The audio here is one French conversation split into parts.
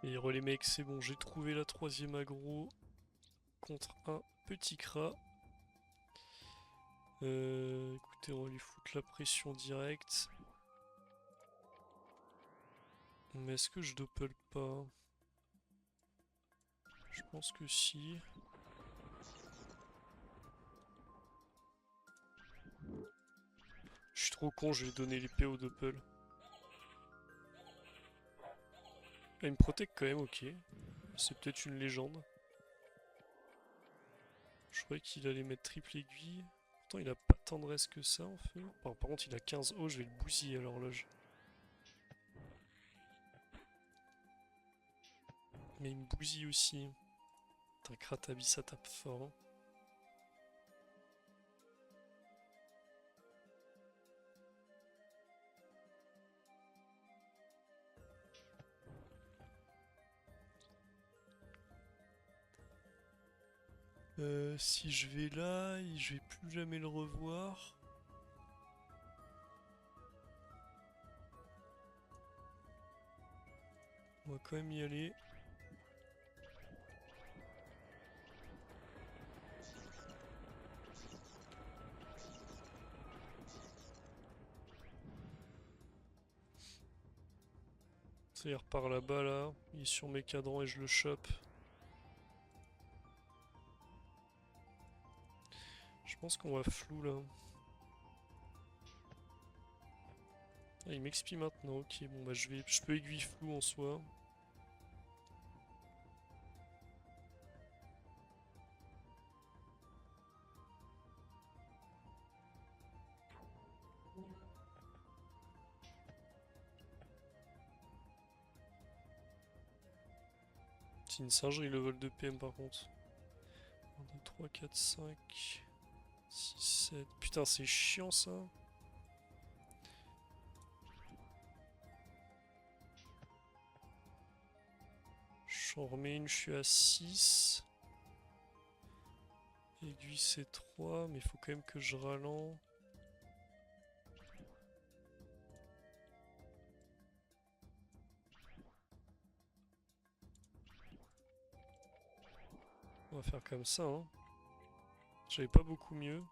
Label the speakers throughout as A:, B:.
A: Et les mecs, c'est bon, j'ai trouvé la troisième aggro contre un petit Kra. Écoutez, on va lui foutre la pression directe. Mais est-ce que je doppel pas? Je pense que si. Je suis trop con, je vais donner l'épée au doppel. Ah, il me protège quand même, ok. C'est peut-être une légende. Je croyais qu'il allait mettre triple aiguille. Pourtant, il a pas tant de reste que ça en fait. Par contre, il a 15 hauts, je vais le bousiller à l'horloge. Mais il me bousille aussi. Putain, Kratabi, ça tape fort. Hein. Si je vais là, je vais plus jamais le revoir. On va quand même y aller. Ça, il repart là-bas là. Il est sur mes cadrans et je le chope. Je pense qu'on va flou là. Ah, il m'expie maintenant, ok, bon bah je peux aiguille flou en soi. C'est une singerie le vol de PM par contre. 1, 2, 3, 4, 5, 6, 7. Putain, c'est chiant ça. J'en remets une, je suis à 6. Aiguille c'est 3, mais il faut quand même que je ralente. On va faire comme ça, hein. J'avais pas beaucoup mieux.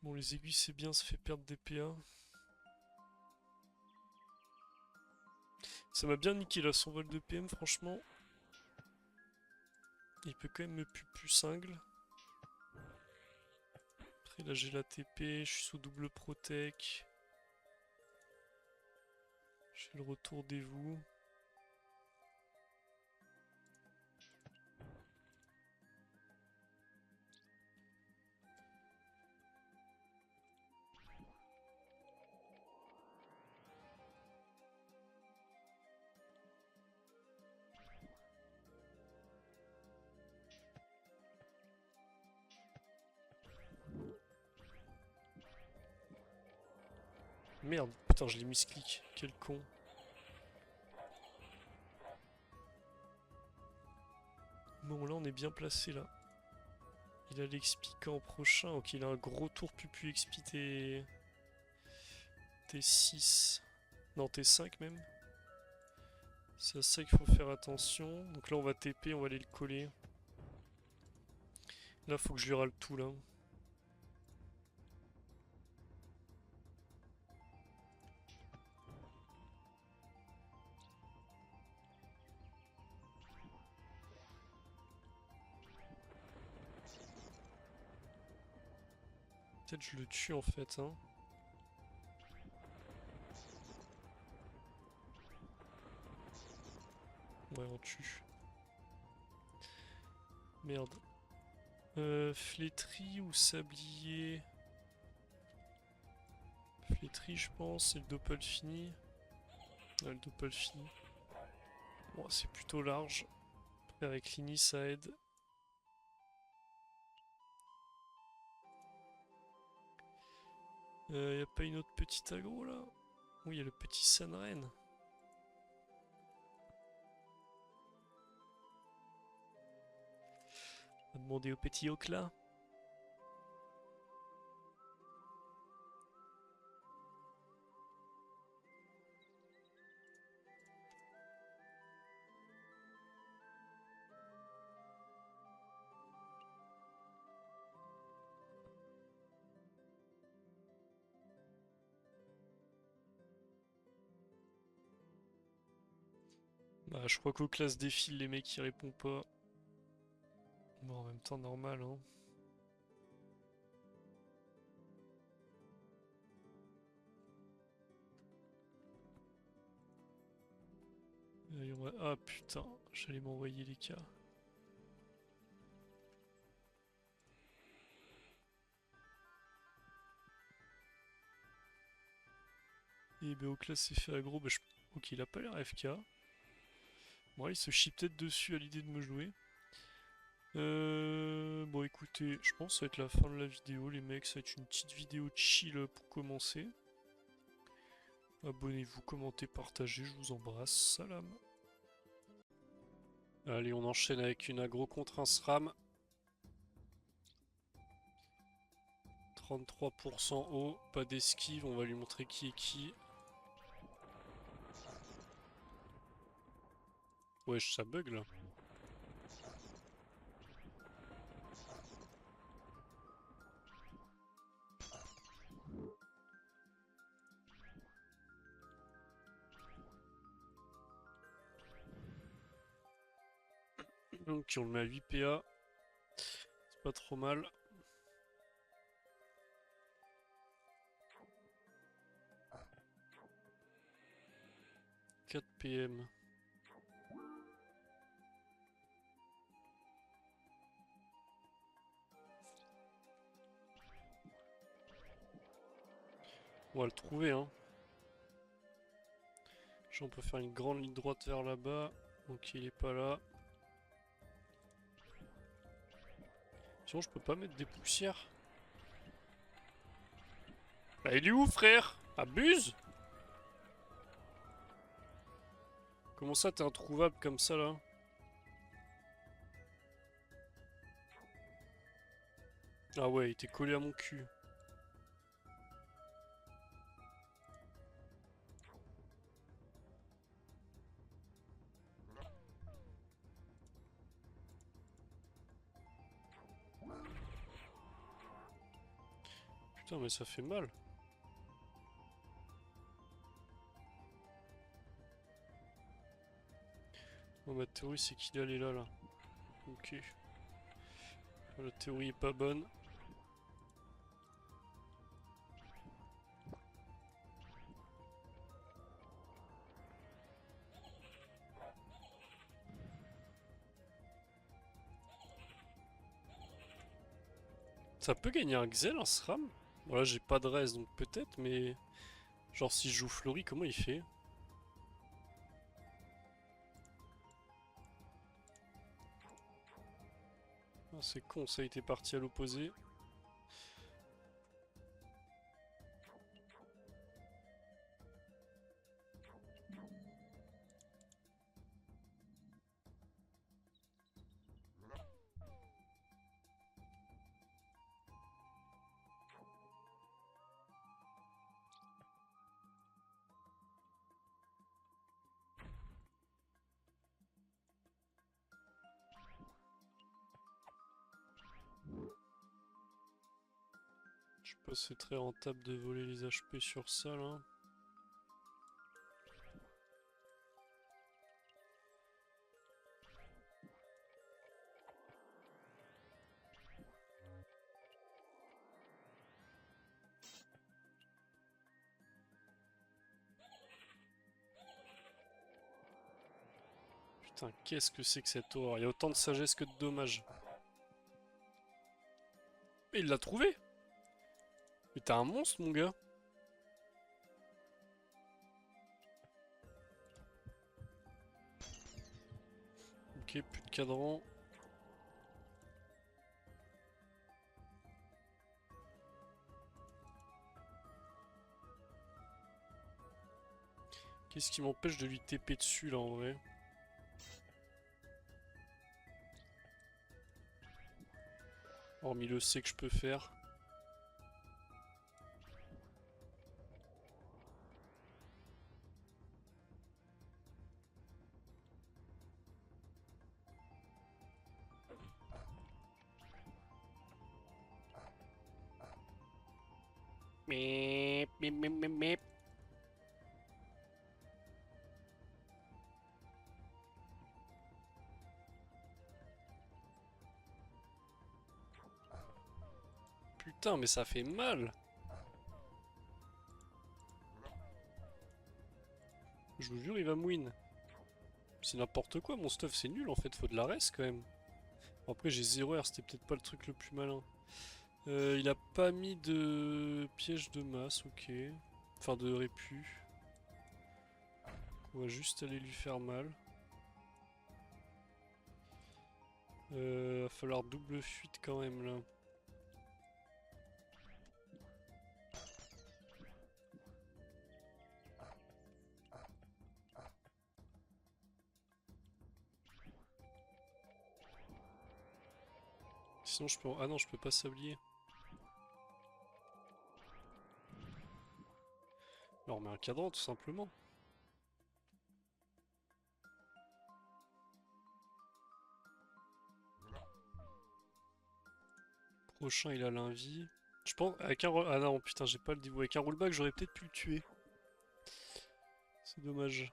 A: Bon, les aiguilles c'est bien, ça fait perdre des PA. Ça m'a bien niqué là son vol de PM, franchement. Il peut quand même me pupu cingle. Après là j'ai la TP, je suis sous double protec. J'ai le retour des vous. Merde, putain, je l'ai mis ce clic. Quel con. Bon, là, on est bien placé, là. Il a l'expliquant en prochain. Ok, il a un gros tour pupu expi T6. Non, T5 même. C'est à ça qu'il faut faire attention. Donc là, on va TP, on va aller le coller. Là, faut que je lui râle tout, là. Peut-être je le tue, en fait, hein. Ouais, on tue. Merde. Flétri ou sablier? Flétri, je pense, et le doppel fini. Ouais, le doppel fini. Bon, c'est plutôt large. Avec l'ini, ça aide. Y a pas une autre petite aggro là? Oui, y a le petit Sanren. On va demander au petit Hawk là. Bah, je crois qu'aux classes défilent les mecs qui répondent pas. Bon, en même temps, normal, hein. Ah putain, j'allais m'envoyer les cas. Et Béoclas s'est fait aggro, bah, ok, il a pas l'air FK. Bon, il se chie peut-être dessus à l'idée de me jouer. Bon écoutez, je pense que ça va être la fin de la vidéo les mecs, ça va être une petite vidéo chill pour commencer. Abonnez-vous, commentez, partagez, je vous embrasse, salam. Allez, on enchaîne avec une aggro contre un SRAM. 33% haut, pas d'esquive, on va lui montrer qui est qui. Wesh, ça bug là. Donc on le met à 8 PA. C'est pas trop mal. 4 PM. On va le trouver hein. On peut faire une grande ligne droite vers là-bas. Donc il est pas là. Sinon je peux pas mettre des poussières. Bah il est où frère? Abuse! Comment ça t'es introuvable comme ça là? Ah ouais, il était collé à mon cul. Putain mais ça fait mal. Bon, ma théorie c'est qu'il allait là. Ok. La théorie est pas bonne. Ça peut gagner un Xel, un SRAM? Bon là j'ai pas de res donc peut-être mais... Genre si je joue Fleury, comment il fait? Ah, c'est con, ça a été parti à l'opposé. Je sais pas si c'est très rentable de voler les HP sur ça là. Putain, qu'est-ce que c'est que cette horreur? Il y a autant de sagesse que de dommages. Mais il l'a trouvé! Mais t'es un monstre, mon gars! Ok, plus de cadran. Qu'est-ce qui m'empêche de lui TP dessus là en vrai? Hormis le C que je peux faire. Mip, mip, mip, mip, mip. putain, mais ça fait mal. Je vous jure, il va me win. C'est n'importe quoi, mon stuff, c'est nul en fait, faut de la res quand même. Bon, après, j'ai 0 R, c'était peut-être pas le truc le plus malin. Il a pas mis de piège de masse, ok. Enfin, de répu. On va juste aller lui faire mal. Va falloir double fuite quand même là. Sinon je peux... Ah non, je peux pas sablier. Alors on met un cadran tout simplement. Prochain il a l'invie. Je pense avec un... Ah non putain j'ai pas le dévoué. Avec un rollback j'aurais peut-être pu le tuer. C'est dommage.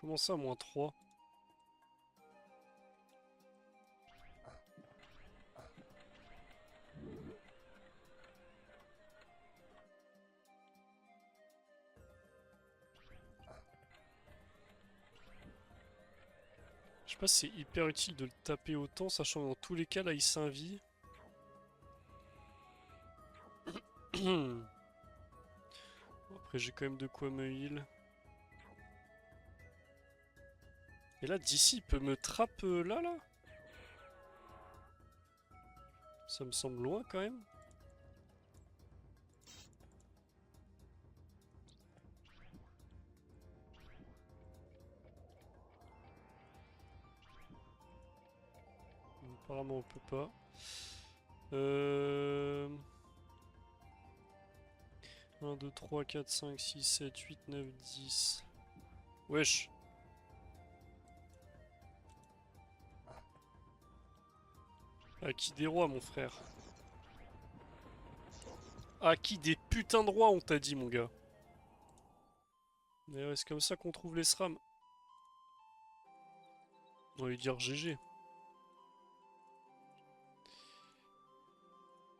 A: Comment ça, moins 3? Je sais pas si c'est hyper utile de le taper autant, sachant que dans tous les cas là il s'invie. Après j'ai quand même de quoi me heal. Et là d'ici il peut me trap là. Ça me semble loin quand même. Apparemment on peut pas. 1, 2, 3, 4, 5, 6, 7, 8, 9, 10. Wesh. Acquis des rois, mon frère. Acquis des putains de rois, on t'a dit, mon gars. Mais ouais, c'est comme ça qu'on trouve les SRAM. On va lui dire GG.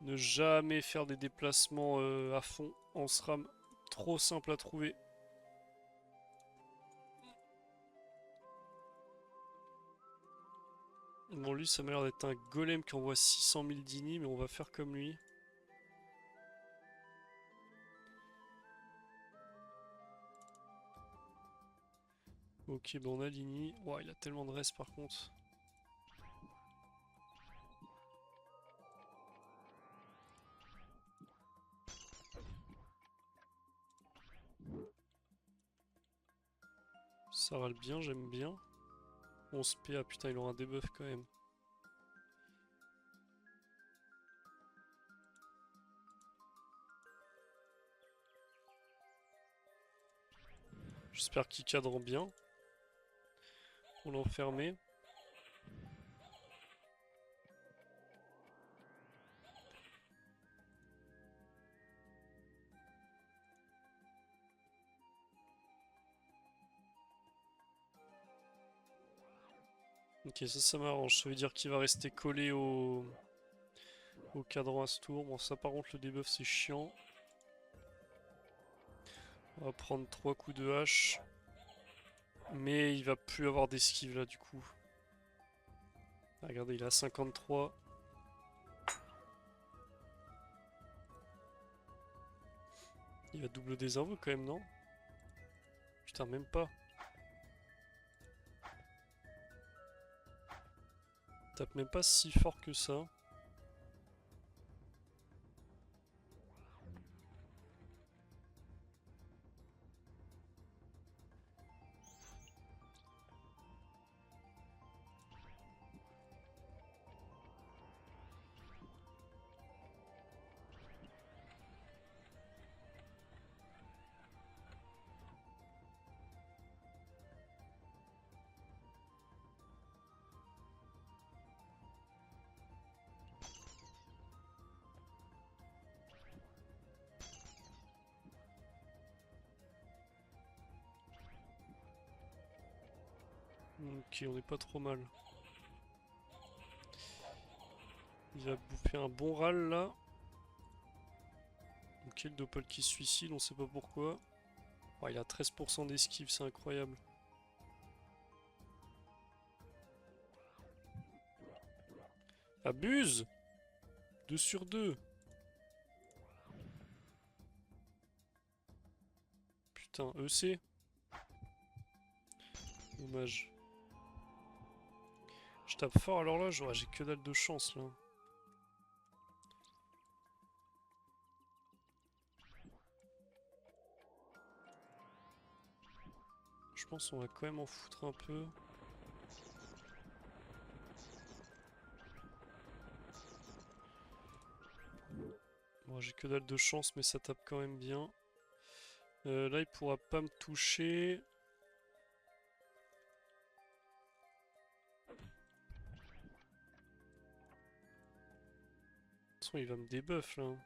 A: Ne jamais faire des déplacements à fond en SRAM. Trop simple à trouver. Bon, lui, ça m'a l'air d'être un golem qui envoie 600 000 d'ini, mais on va faire comme lui. Ok, bon, on a l'ini. Ouah, il a tellement de reste par contre. Ça râle bien, j'aime bien. 11 PA, putain, il aura un debuff quand même. J'espère qu'il cadre bien. Pour l'enfermer. Ok, ça m'arrange. Ça veut dire qu'il va rester collé au cadran à ce tour. Bon, ça par contre, le debuff c'est chiant. On va prendre 3 coups de hache. Mais il va plus avoir d'esquive là du coup. Ah, regardez, il a 53. Il va double désinvo quand même, non? Putain, même pas. Il tape même pas si fort que ça. Ok, on est pas trop mal. Il a bouffé un bon râle là. Ok, le Doppel qui se suicide, on sait pas pourquoi. Oh, il a 13% d'esquive, c'est incroyable. Abuse! 2 sur 2. Putain, EC. Dommage. Je tape fort alors là, j'ai que dalle de chance là. Je pense qu'on va quand même en foutre un peu. Bon, j'ai que dalle de chance, mais ça tape quand même bien. Là, il pourra pas me toucher. De toute façon, il va me débuff là.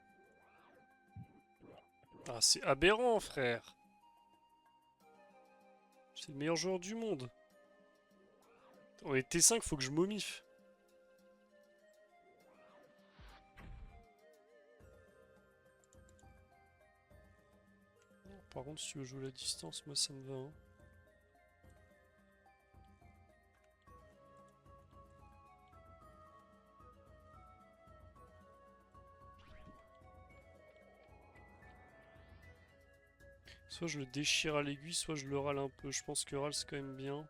A: Ah, c'est aberrant, frère! C'est le meilleur joueur du monde. On est T5, faut que je momiffe. Par contre, si tu veux jouer la distance, moi ça me va. Hein. Soit je le déchire à l'aiguille, soit je le râle un peu. Je pense que râle c'est quand même bien.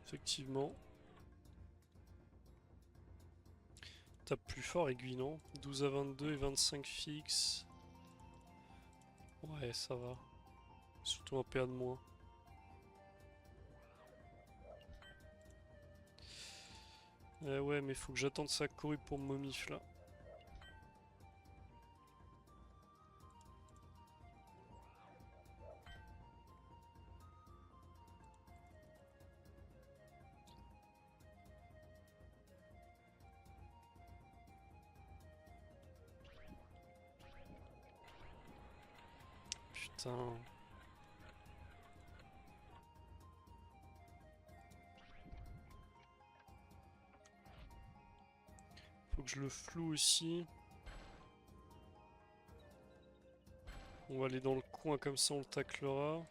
A: Effectivement. Tape plus fort aiguille, non? 12 à 22 et 25 fixe. Ouais, ça va. Surtout un PA de moins. Ouais, mais faut que j'attende sa corrue pour me momif là. Putain. Faut que je le floue aussi. On va aller dans le coin comme ça on le taclera.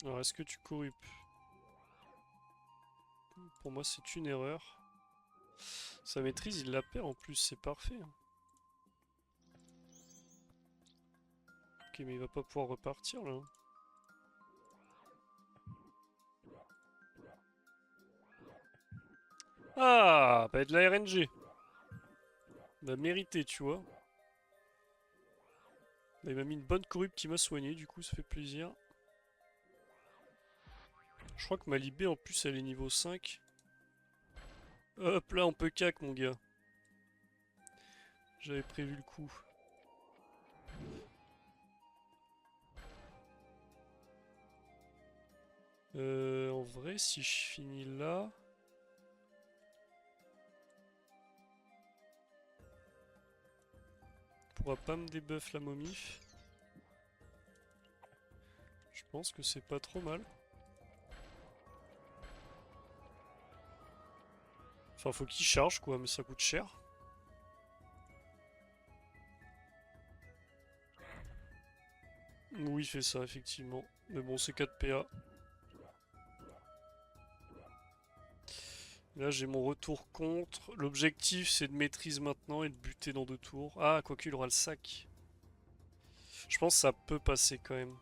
A: Alors est-ce que tu corrupes? Pour moi c'est une erreur. Sa maîtrise il la perd en plus, c'est parfait. Ok mais il va pas pouvoir repartir là. Ah, bah de la RNG. Il a mérité, tu vois. Bah, il m'a mis une bonne corrupte qui m'a soigné, du coup ça fait plaisir. Je crois que ma libé en plus elle est niveau 5. Hop là on peut cac mon gars. J'avais prévu le coup. En vrai si je finis là... Il pourra pas me débuff la momif. Je pense que c'est pas trop mal. Enfin faut qu'il charge quoi, mais ça coûte cher. Oui il fait ça effectivement. Mais bon c'est 4 PA. Là j'ai mon retour contre. L'objectif c'est de maîtrise maintenant et de buter dans 2 tours. Ah quoique il aura le sac. Je pense que ça peut passer quand même.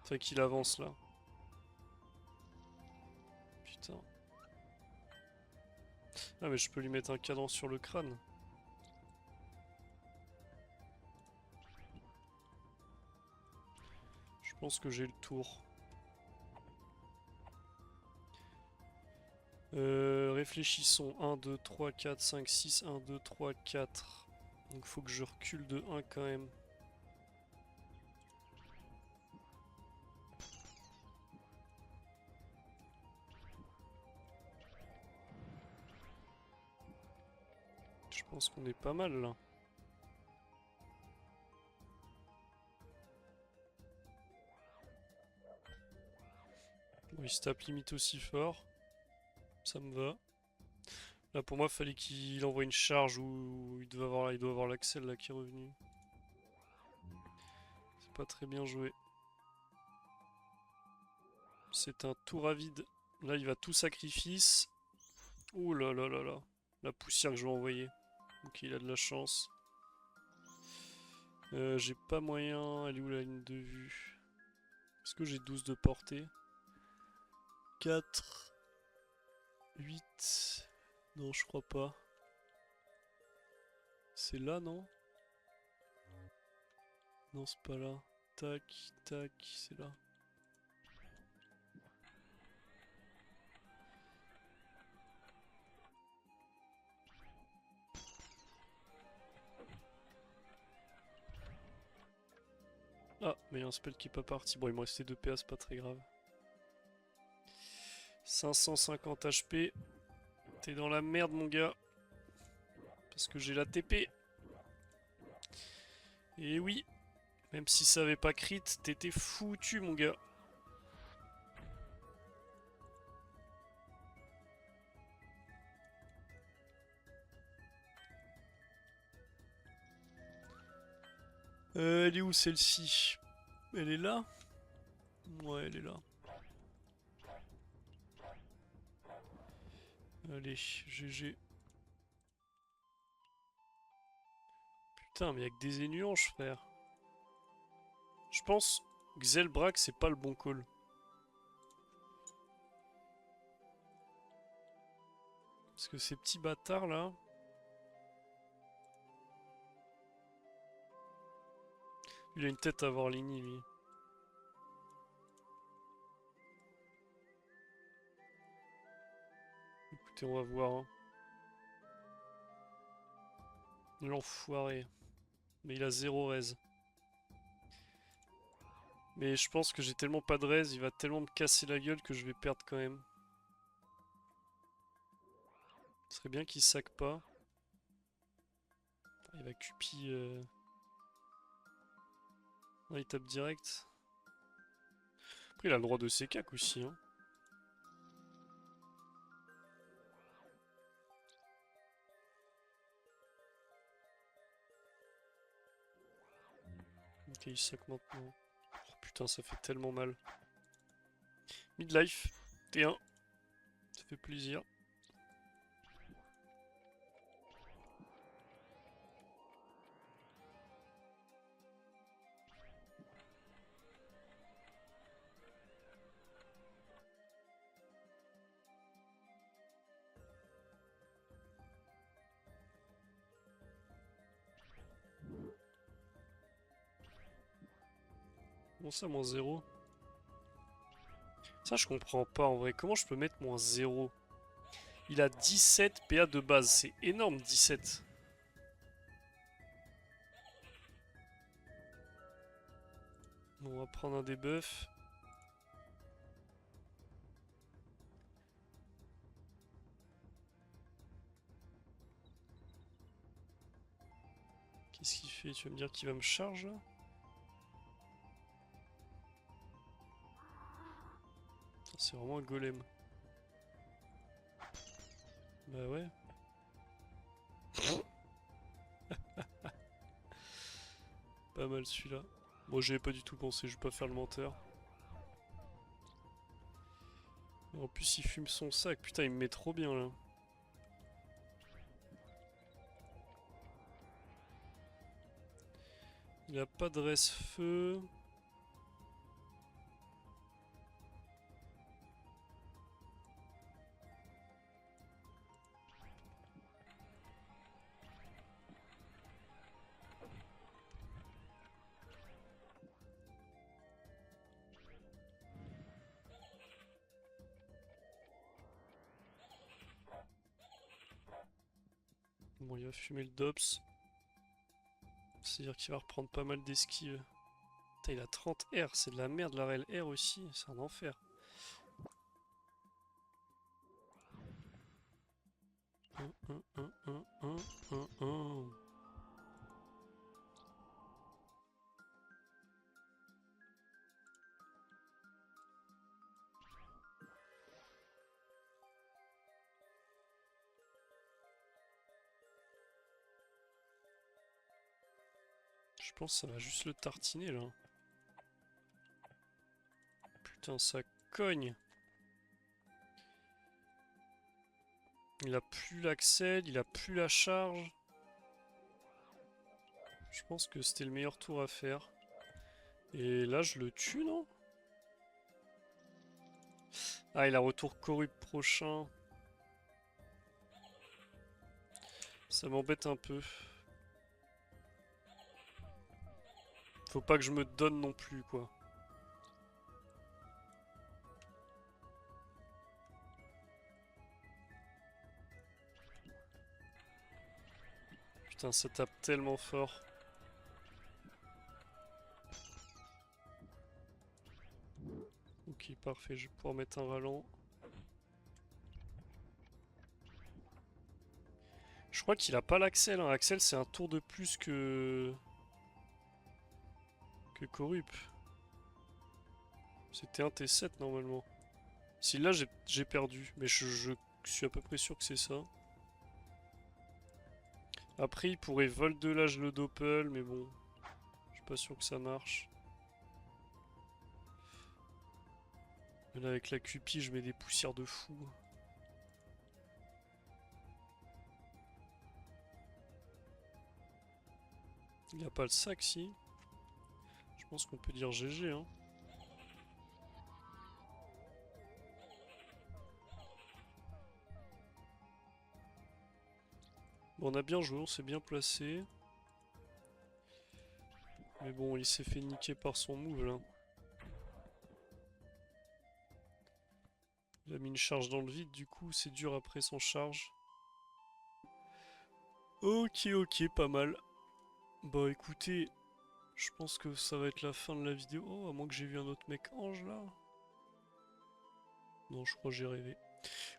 A: Fait qu'il avance là. Putain. Ah mais je peux lui mettre un cadran sur le crâne. Je pense que j'ai le tour. Réfléchissons. 1, 2, 3, 4, 5, 6. 1, 2, 3, 4. Donc faut que je recule de 1 quand même. pense qu'on est pas mal là. Bon, il se tape limite aussi fort. Ça me va. Là pour moi fallait qu'il envoie une charge où il doit avoir l'Axel là qui est revenu. C'est pas très bien joué. C'est un tour à vide. Là il va tout sacrifice. Ouh là là là là. La poussière que je vais envoyer. Ok, il a de la chance. J'ai pas moyen. Elle est où la ligne de vue? Est-ce que j'ai 12 de portée? 4, 8. Non, je crois pas. C'est là, non? Non, c'est pas là. Tac, tac, c'est là. Ah, mais il y a un spell qui est pas parti. Bon, il me restait 2 PA, c'est pas très grave. 550 HP. T'es dans la merde, mon gars. Parce que j'ai la TP. Et oui, même si ça avait pas crit, t'étais foutu, mon gars. Elle est où celle-ci? Elle est là? Ouais, elle est là. Allez, GG. Putain, mais y'a que des nuances, frère. Je pense que Xelbrak, c'est pas le bon call. Parce que ces petits bâtards là. Il a une tête à avoir Ligny, lui. Écoutez, on va voir. Hein. L'enfoiré. Mais il a 0 raise. Mais je pense que j'ai tellement pas de raise, il va tellement me casser la gueule que je vais perdre quand même. Ce serait bien qu'il sac pas. Il va cupi. Non, il tape direct. Après, il a le droit de C4 aussi. Hein. Ok, il sac maintenant. Oh putain, ça fait tellement mal. Midlife, T1. Ça fait plaisir. Comment ça, moins 0? Ça, je comprends pas en vrai. Comment je peux mettre moins 0? Il a 17 PA de base. C'est énorme, 17. Bon, on va prendre un debuff. Qu'est-ce qu'il fait? Tu vas me dire qu'il va me charge là? C'est vraiment un golem. Bah ouais. Pas mal celui-là. Bon, j'y avais pas du tout pensé, je vais pas faire le menteur. En plus, il fume son sac. Putain, il me met trop bien là. Il a pas de reste-feu. Bon, il va fumer le Dops. C'est-à-dire qu'il va reprendre pas mal d'esquives. Putain, il a 30 R, c'est de la merde la RL R aussi, c'est un enfer. Je pense que ça va juste le tartiner là. Putain, ça cogne. Il a plus l'accès, il a plus la charge. Je pense que c'était le meilleur tour à faire. Et là, je le tue, non? Ah, il a retour corrupt prochain. Ça m'embête un peu. Faut pas que je me donne non plus, quoi. Putain, ça tape tellement fort. Ok, parfait, je vais pouvoir mettre un ralent. Je crois qu'il a pas l'Axel, hein. Axel, c'est un tour de plus que Corrup. C'était un T7 normalement. Si là j'ai perdu, mais je suis à peu près sûr que c'est ça. Après, il pourrait vol de l'âge le doppel, mais bon, je suis pas sûr que ça marche. Mais là, avec la Cupie, je mets des poussières de fou. Il a pas le sac, si. Je pense qu'on peut dire GG, hein. Bon, on a bien joué, on s'est bien placé. Mais bon, il s'est fait niquer par son move, là. Il a mis une charge dans le vide, du coup, c'est dur après son charge. Ok, ok, pas mal. Bah écoutez, je pense que ça va être la fin de la vidéo. Oh, à moins que j'ai vu un autre mec ange, là. Non, je crois que j'ai rêvé.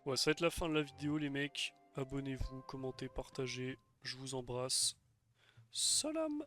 A: Ouais, ça va être la fin de la vidéo, les mecs. Abonnez-vous, commentez, partagez. Je vous embrasse. Salam!